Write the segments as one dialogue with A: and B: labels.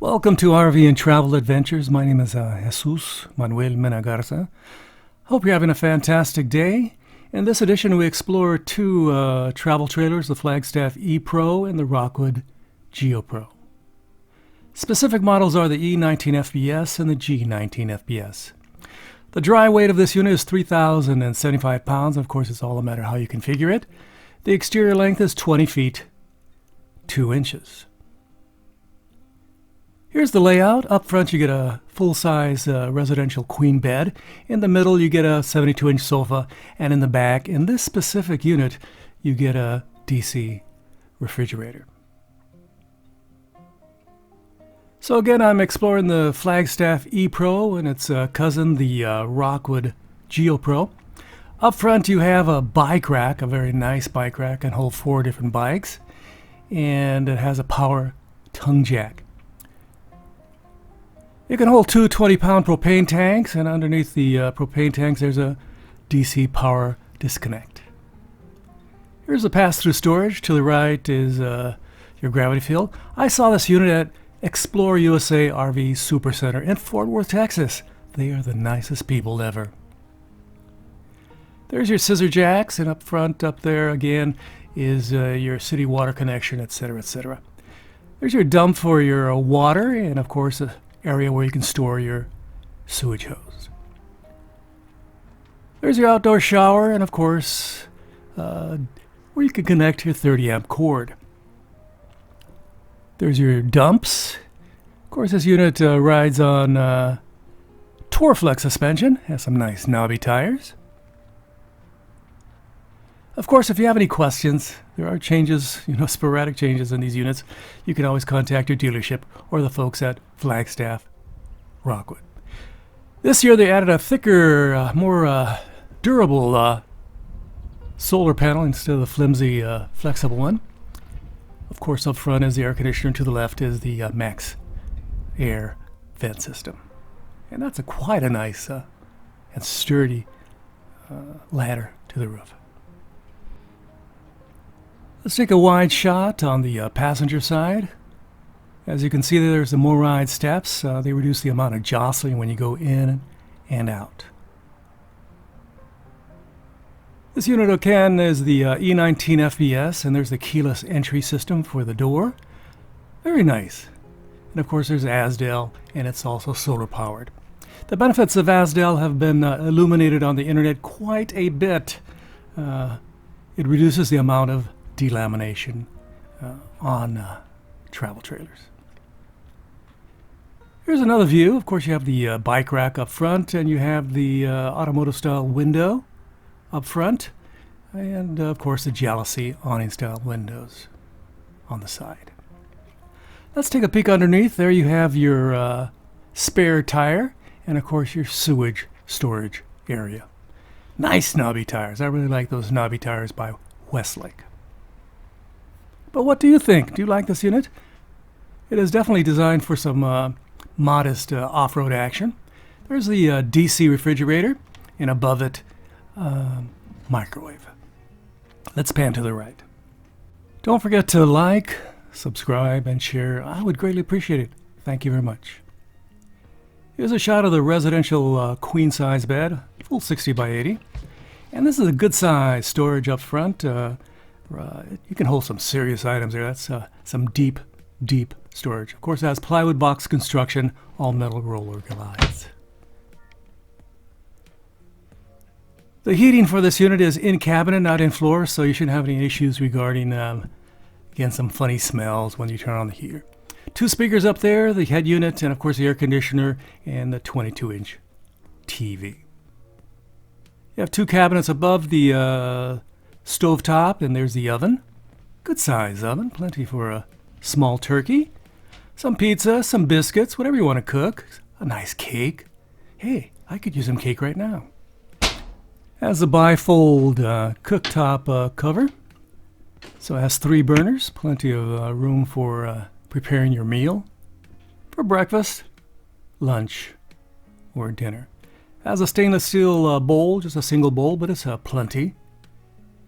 A: Welcome to RV and Travel Adventures. My name is Jesus Manuel Menagarza. Hope you're having a fantastic day. In this edition, we explore two travel trailers, the Flagstaff E-Pro and the Rockwood Geo Pro. Specific models are the E19FBS and the G19FBS. The dry weight of this unit is 3,075 pounds. Of course, it's all a matter how you configure it. The exterior length is 20 feet, 2 inches. Here's the layout. Up front, you get a full-size residential queen bed. In the middle, you get a 72-inch sofa. And in the back, in this specific unit, you get a DC refrigerator. So again, I'm exploring the Flagstaff E-Pro and its cousin, the Rockwood Geo Pro. Up front, you have a bike rack, a very nice bike rack, can hold 4 different bikes. And it has a power tongue jack. You can hold two 20-pound propane tanks, and underneath the propane tanks there's a DC power disconnect. Here's the pass-through storage. To the right is your gravity field. I saw this unit at Explore USA RV Supercenter in Fort Worth, Texas. They are the nicest people ever. There's your scissor jacks, and up front, up there again, is your city water connection, etc., etc. There's your dump for your water, and of course area where you can store your sewage hose. There's your outdoor shower, and of course where you can connect your 30 amp cord. There's your dumps. Of course, this unit rides on Torflex suspension, has some nice knobby tires. Of course, if you have any questions, there are changes, sporadic changes in these units. You can always contact your dealership or the folks at Flagstaff Rockwood. This year they added a thicker, more durable solar panel instead of the flimsy, flexible one. Of course, up front is the air conditioner. To the left is the Max Air vent system. And that's quite a nice and sturdy ladder to the roof. Let's take a wide shot on the passenger side. As you can see, there's the MORRIDE steps. They reduce the amount of jostling when you go in and out. This unit again is the E19FBS, and there's the keyless entry system for the door. Very nice. And of course there's ASDL, and it's also solar powered. The benefits of ASDL have been illuminated on the internet quite a bit. It reduces the amount of delamination on travel trailers. Here's another view. Of course, you have the bike rack up front, and you have the automotive style window up front, and of course the Jealousy awning style windows on the side. Let's take a peek underneath. There you have your spare tire, and of course your sewage storage area. Nice knobby tires. I really like those knobby tires by Westlake. But what do you think? Do you like this unit? It is definitely designed for some modest off-road action. There's the DC refrigerator, and above it, microwave. Let's pan to the right. Don't forget to like, subscribe, and share. I would greatly appreciate it. Thank you very much. Here's a shot of the residential queen-size bed, full 60 by 80. And this is a good size storage up front. You can hold some serious items there. That's some deep storage. Of course, it has plywood box construction, all metal roller glides. The heating for this unit is in cabinet, not in floor, so you shouldn't have any issues regarding, again, some funny smells when you turn on the heater. 2 speakers up there, the head unit, and of course the air conditioner, and the 22-inch TV. You have 2 cabinets above the stove top, and there's the oven. Good size oven, plenty for a small turkey. Some pizza, some biscuits, whatever you want to cook. A nice cake. Hey, I could use some cake right now. Has a bifold cooktop cover. So it has 3 burners, plenty of room for preparing your meal for breakfast, lunch, or dinner. Has a stainless steel bowl, just a single bowl, but it's plenty.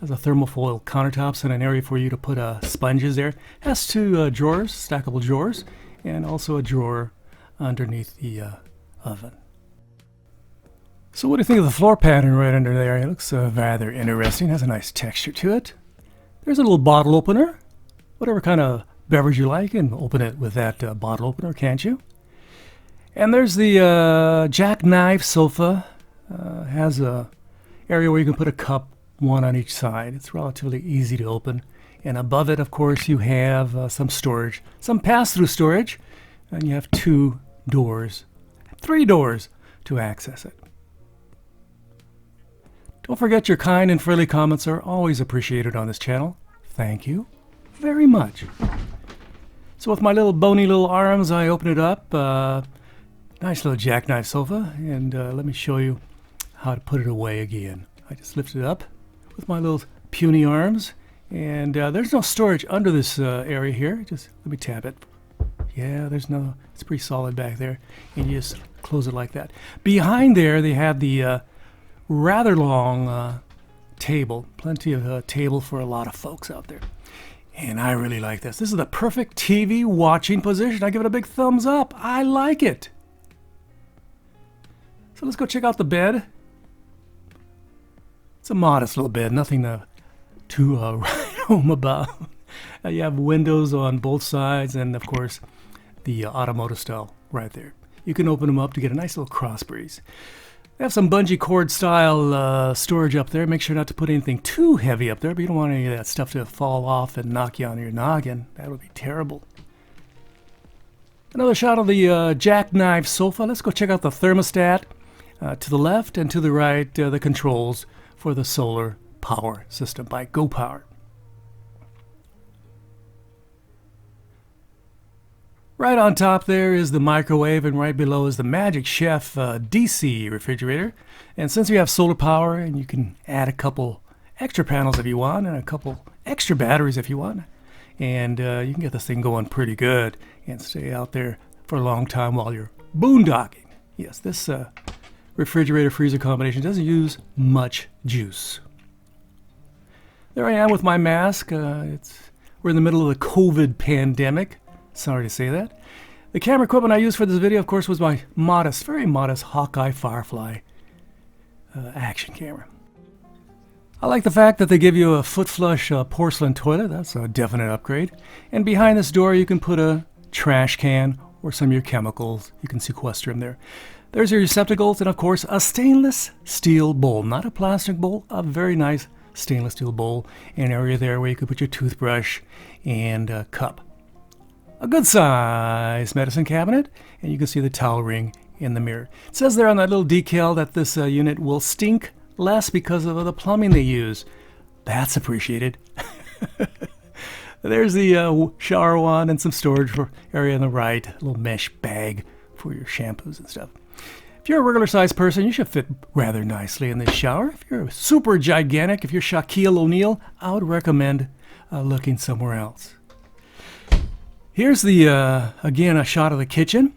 A: Has a thermofoil countertops and an area for you to put sponges there. Has 2 drawers, stackable drawers, and also a drawer underneath the oven. So what do you think of the floor pattern right under there? It looks rather interesting. Has a nice texture to it. There's a little bottle opener. Whatever kind of beverage you like, and open it with that bottle opener, can't you? And there's the jackknife sofa. Has a area where you can put a cup, one on each side. It's relatively easy to open. And above it, of course, you have some storage, some pass-through storage, and you have 3 doors to access it. Don't forget, your kind and friendly comments are always appreciated on this channel. Thank you very much. So with my little bony little arms, I open it up. Nice little jackknife sofa, and let me show you how to put it away again. I just lift it up with my little puny arms, and there's no storage under this area here. Just let me tap it. Yeah, there's no, it's pretty solid back there, and you just close it like that. Behind there, they have the rather long table, plenty of table for a lot of folks out there. And I really like this. This is the perfect TV watching position. I give it a big thumbs up. I like it. So let's go check out the bed. It's a modest little bed, nothing to write home about. You have windows on both sides, and of course the automotive style right there. You can open them up to get a nice little cross breeze. They have some bungee cord style storage up there. Make sure not to put anything too heavy up there, but you don't want any of that stuff to fall off and knock you on your noggin. That would be terrible. Another shot of the jackknife sofa. Let's go check out the thermostat. To the left and to the right, the controls for the solar power system by GoPower. Right on top there is the microwave, and right below is the Magic Chef DC refrigerator. And since you have solar power, and you can add a couple extra panels if you want, and a couple extra batteries if you want, and you can get this thing going pretty good and stay out there for a long time while you're boondocking. Yes, this refrigerator freezer combination doesn't use much juice. There I am with my mask. We're in the middle of the COVID pandemic. Sorry to say that. The camera equipment I used for this video, of course, was my modest, very modest Hawkeye Firefly action camera. I like the fact that they give you a foot flush porcelain toilet. That's a definite upgrade. And behind this door, you can put a trash can or some of your chemicals. You can sequester them there. There's your receptacles, and of course a stainless steel bowl, not a plastic bowl, a very nice stainless steel bowl, an area there where you could put your toothbrush and a cup. A good size medicine cabinet, and you can see the towel ring in the mirror. It says there on that little decal that this unit will stink less because of the plumbing they use. That's appreciated. There's the shower wand and some storage for area on the right, a little mesh bag for your shampoos and stuff. If you're a regular sized person, you should fit rather nicely in this shower. If you're super gigantic, if you're Shaquille O'Neal, I would recommend looking somewhere else. Here's the, again, a shot of the kitchen.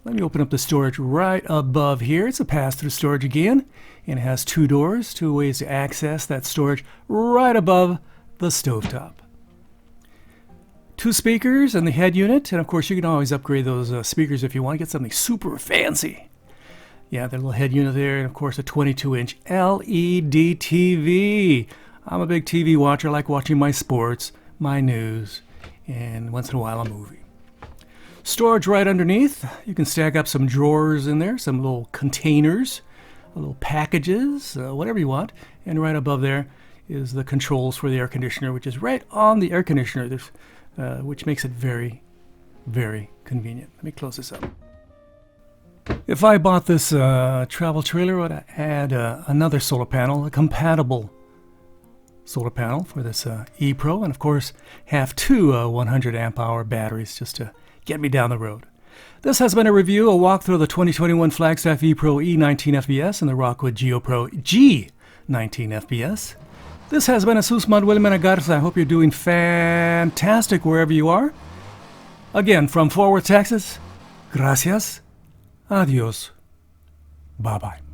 A: Let me open up the storage right above here. It's a pass-through storage again, and it has 2 doors, 2 ways to access that storage right above the stovetop. 2 speakers and the head unit, and of course you can always upgrade those speakers if you want to get something super fancy. Yeah, the little head unit there, and of course a 22-inch LED TV. I'm a big TV watcher. I like watching my sports, my news, and once in a while a movie. Storage right underneath. You can stack up some drawers in there, some little containers, little packages, whatever you want. And right above there is the controls for the air conditioner, which is right on the air conditioner, which makes it very, very convenient. Let me close this up. If I bought this travel trailer, I would add another solar panel, a compatible solar panel for this E-Pro, and of course have 2 100 amp hour batteries just to get me down the road. This has been a review, a walkthrough of the 2021 Flagstaff E-Pro E19FBS and the Rockwood Geo Pro G19FBS. This has been Jesus Manuel Menegarza. I hope you're doing fantastic wherever you are. Again, from Fort Worth, Texas, gracias, adios, bye-bye.